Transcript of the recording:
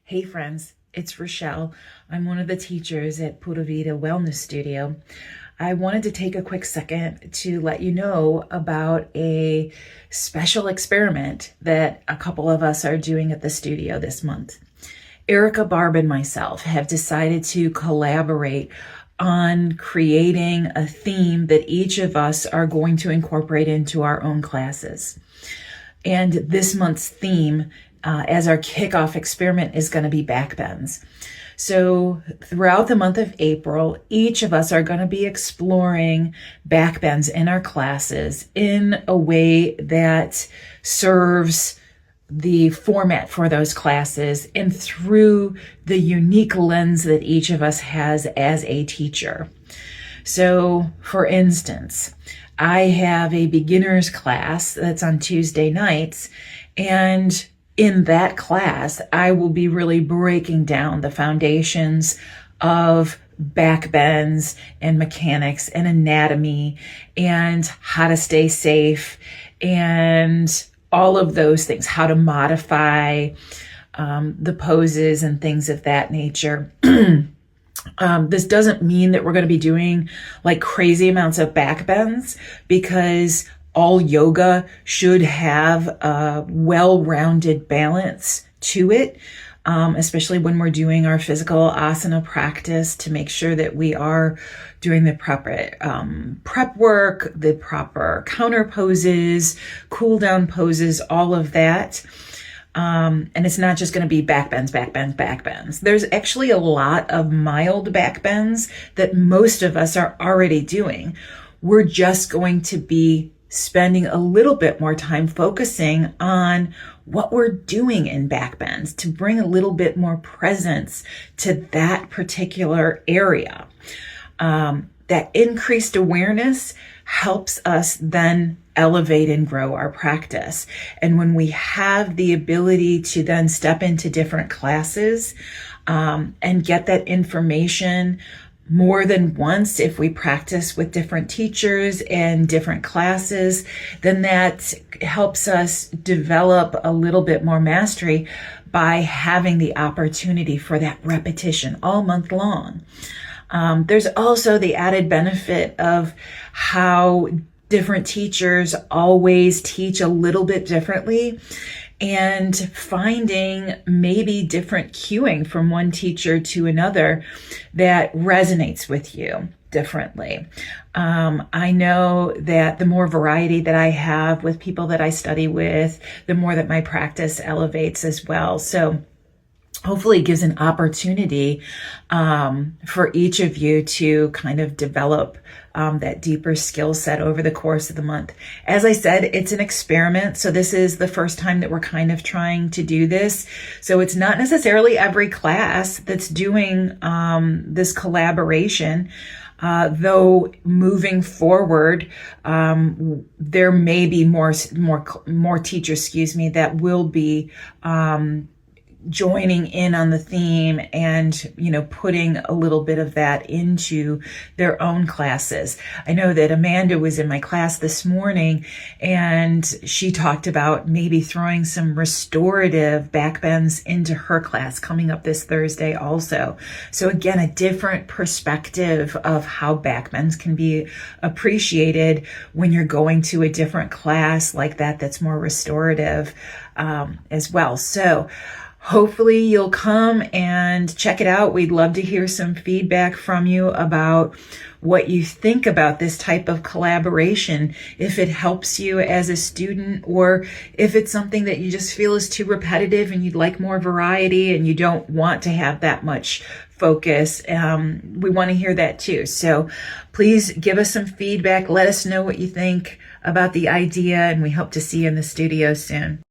Hey friends, it's Rochelle. I'm one of the teachers at Pura Vida Wellness Studio. I wanted to take a quick second to let you know about a special experiment that a couple of us are doing at the studio this month. Erica, Barb, and myself have decided to collaborate on creating a theme that each of us are going to incorporate into our own classes. And this month's theme as our kickoff experiment is going to be backbends. So throughout the month of April, each of us are going to be exploring backbends in our classes in a way that serves the format for those classes and through the unique lens that each of us has as a teacher. So for instance, I have a beginner's class that's on Tuesday nights, and in that class, I will be really breaking down the foundations of backbends and mechanics and anatomy and how to stay safe and all of those things, how to modify the poses and things of that nature. This doesn't mean that we're going to be doing like crazy amounts of backbends, because all yoga should have a well-rounded balance to it, especially when we're doing our physical asana practice, to make sure that we are doing the proper prep work, the proper counter poses, cool down poses, all of that. And it's not just going to be backbends, backbends, backbends. There's actually a lot of mild backbends that most of us are already doing. We're just going to be spending a little bit more time focusing on what we're doing in backbends to bring a little bit more presence to that particular area. That increased awareness helps us then elevate and grow our practice. And when we have the ability to then step into different classes and get that information more than once, if we practice with different teachers and different classes, then that helps us develop a little bit more mastery by having the opportunity for that repetition all month long. There's also the added benefit of how different teachers always teach a little bit differently, and finding maybe different cueing from one teacher to another that resonates with you differently. I know that the more variety that I have with people that I study with, the more that my practice elevates as well. So hopefully it gives an opportunity for each of you to kind of develop that deeper skill set over the course of the month. As I said, it's an experiment. So this is the first time that we're kind of trying to do this. So it's not necessarily every class that's doing this collaboration. Though moving forward, there may be more teachers, that will be joining in on the theme and, putting a little bit of that into their own classes. I know that Amanda was in my class this morning, and she talked about maybe throwing some restorative backbends into her class coming up this Thursday also. So again, a different perspective of how backbends can be appreciated when you're going to a different class like that that's more restorative as well. So hopefully you'll come and check it out. We'd love to hear some feedback from you about what you think about this type of collaboration, if it helps you as a student, or if it's something that you just feel is too repetitive and you'd like more variety and you don't want to have that much focus. We want to hear that too. So please give us some feedback. Let us know what you think about the idea, and we hope to see you in the studio soon.